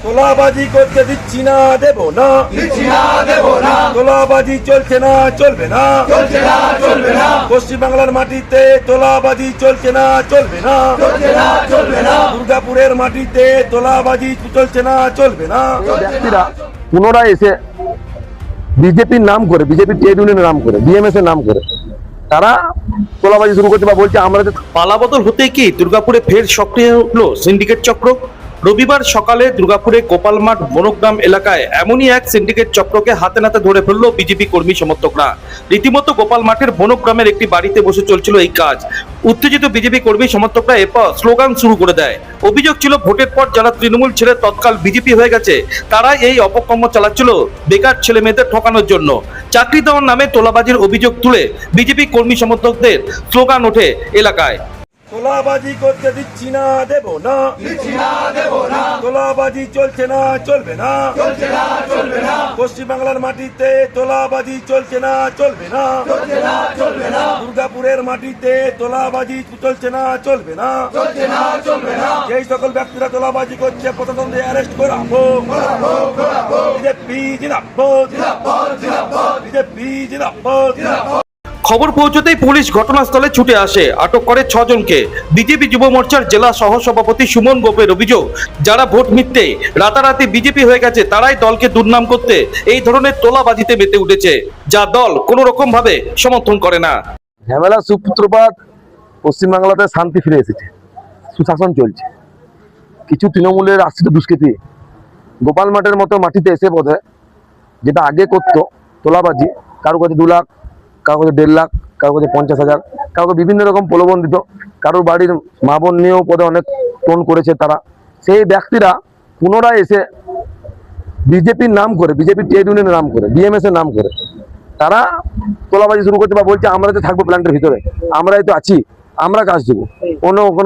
তোলাবাজি করতে দিচ্ছি না, দেব না, তোলাবাজি চলছে না, চলবে না, পশ্চিমবাংলার মাটিতে তোলাবাজি চলছে না, চলবে না, দুর্গাপুরের মাটিতে তোলাবাজি চলছে না, চলবে না। ব্যক্তিরা পুনরায় এসে বিজেপির নাম করে, বিজেপি ট্রেড ইউনিয়নের নাম করে, বিএমএস এর নাম করে তারা তোলাবাজি শুরু করছে বা বলছে আমরা যে পালাবদল হতে কি দুর্গাপুরে ফের সক্রিয় হলো সিন্ডিকেট চক্র। রবিবার সকালে দুর্গাপুরে গোপালমাঠ বনগ্রাম এলাকায় এমনই এক সিন্ডিকেট চক্রকে হাতে নাতে ধরে ফেললো বিজেপি কর্মী সমর্থকরা। রীতিমতো গোপালমাঠের বনগ্রামের একটি বাড়িতে বসে চলছিল এই কাজ। উত্তেজিত বিজেপি কর্মী সমর্থকরা এরপর স্লোগান শুরু করে দেয়। অভিযোগ ছিল ভোটের পর যারা তৃণমূল ছেড়ে তৎকাল বিজেপি হয়ে গেছে তারাই এই অপকর্ম চালাচ্ছিল বেকার ছেলে মেয়েদের ঠকানোর জন্য। চাকরি দেওয়ার নামে তোলাবাজির অভিযোগ তুলে বিজেপি কর্মী সমর্থকদের স্লোগান ওঠে এলাকায়। তোলাবাজি করতে দিচ্ছি না, দেব না, তোলাবাজি চলছে না, চলবে না, পশ্চিমবাংলার মাটিতে তোলাবাজি চলছে না, চলবে না, দুর্গাপুরের মাটিতে তোলাবাজি চলছে না, চলবে না, যেই সকল ব্যক্তিরা তোলাবাজি করছে প্রশাসনকে অ্যারেস্ট করাবো, বিজেপি জিন্দাবাদ, বিজেপি জিন্দাবাদ। খবর পৌঁছতেই পুলিশ ঘটনাস্থলে ছুটে আসে, আটক করে 6 জনকে। বিজেপি যুব মোর্চার জেলা সহসভাপতি সুমন গোপের অভিযোগ, যারা ভোট মিথ্যে রাতারাতি বিজেপি হয়ে গেছে তারাই দলকে দুর্নাম করতে এই ধরনের তোলাবাজিতে মেতে উঠেছে, যা দল কোনো রকম ভাবে সমর্থন করে না। ঝামেলা সূত্রপাত পশ্চিমবাংলাতে শান্তি ফিরে এসেছে, সুশাসন চলছে। কিছু তৃণমূলের আশ্রিত দুষ্কৃতী গোপাল মাঠের মতো মাটিতে এসে বোধহয় যেটা আগে করতো তোলাবাজি, কারো কাছে 2 লাখ, কারো কাছে 1.5 লাখ, কারো কাছে 50,000, কাউকে বিভিন্ন রকম প্রলোভন দিত, কারোর বাড়ির মা বোন নিয়েও পদে অনেক টোন করেছে তারা। সেই ব্যক্তিরা পুনরায় এসে বিজেপির নাম করে, বিজেপি ট্রেড ইউনিয়নের নাম করে, বিএমএস এর নাম করে তারা তোলাবাজি শুরু করছে বা বলছে আমরা যে থাকবো প্ল্যান্টের ভিতরে, আমরাই তো আছি, আমরা কাজ দেবো,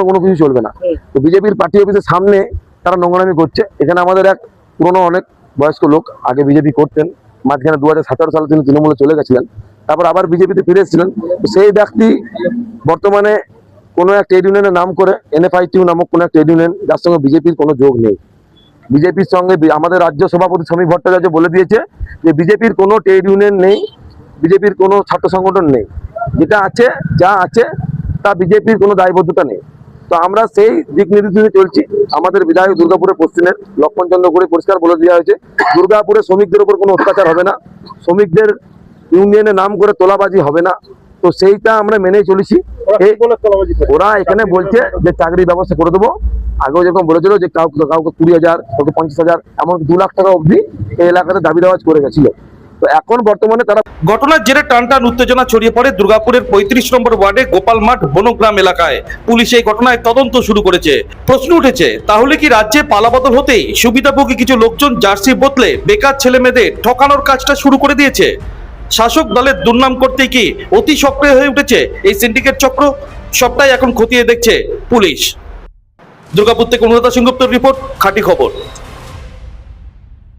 কোনো কিছু চলবে না। তো বিজেপির পার্টি অফিসের সামনে তারা নোংরামি করছে। এখানে আমাদের এক পুরনো অনেক বয়স্ক লোক আগে বিজেপি করতেন, মাঝখানে 2017 সালে তিনি তৃণমূলে চলে গেছিলেন, তারপর আবার বিজেপিতে ফিরে এসেছিলেন। সেই ব্যক্তি বর্তমানে কোনো এক ট্রেড ইউনিয়নের নাম করে, NFITU নামক কোনো এক ট্রেড ইউনিয়ন, যার সঙ্গে বিজেপির কোনো যোগ নেই। বিজেপির সঙ্গে আমাদের রাজ্য সভাপতি শ্রমিক ভট্টাচার্য বলে দিয়েছে যে বিজেপির কোনো ট্রেড ইউনিয়ন নেই, বিজেপির কোনো ছাত্র সংগঠন নেই, যেটা আছে যা আছে তা বিজেপির কোনো দায়বদ্ধতা নেই। তো আমরা সেই দিক নির্দেশে চলছি। আমাদের বিধায়ক দুর্গাপুরের পশ্চিমের লক্ষণ চন্দ্র করে পরিষ্কার বলে দেওয়া হয়েছে দুর্গাপুরে শ্রমিকদের উপর কোনো অত্যাচার হবে না, শ্রমিকদের ইউনিয়নের নাম করে তোলাবাজি হবে না। তো সেইটা আমরা মেনেই চলেছি। ওরা এখানে বলছে যে চাকরির ব্যবস্থা করে দেবো। আগেও যেরকম বলেছিল যে কাউকে 20,000, কাউকে 50,000, এমনকি 2 লাখ টাকা অবধি এই এলাকাতে দাবি দেওয়াজ করে গেছিল। তো এখন বর্তমানে তারা ঘটনার জেরে টানটান উত্তেজনা ছড়িয়ে পড়ে দুর্গাপুরের 35 নম্বর ওয়ার্ডে গোপালমাঠ বনগ্রাম এলাকায়। পুলিশ এই ঘটনায় তদন্ত শুরু করেছে। প্রশ্ন উঠেছে, তাহলে কি রাজ্যে পালাবদল হতেই সুবিধাভোগী কিছু লোকজন জার্সি বদলে বেকার ছেলে মেয়েদের ঠকানোর কাজটা শুরু করে দিয়েছে? শাসক দলের দুর্নাম করতে কি অতি সক্রিয় হয়ে উঠেছে এই সিন্ডিকেট চক্র? সবটাই এখন খতিয়ে দেখছে পুলিশ। দুর্গাপুর থেকে অনুরাধা সিংগুপ্তর রিপোর্ট, খাঁটি খবর।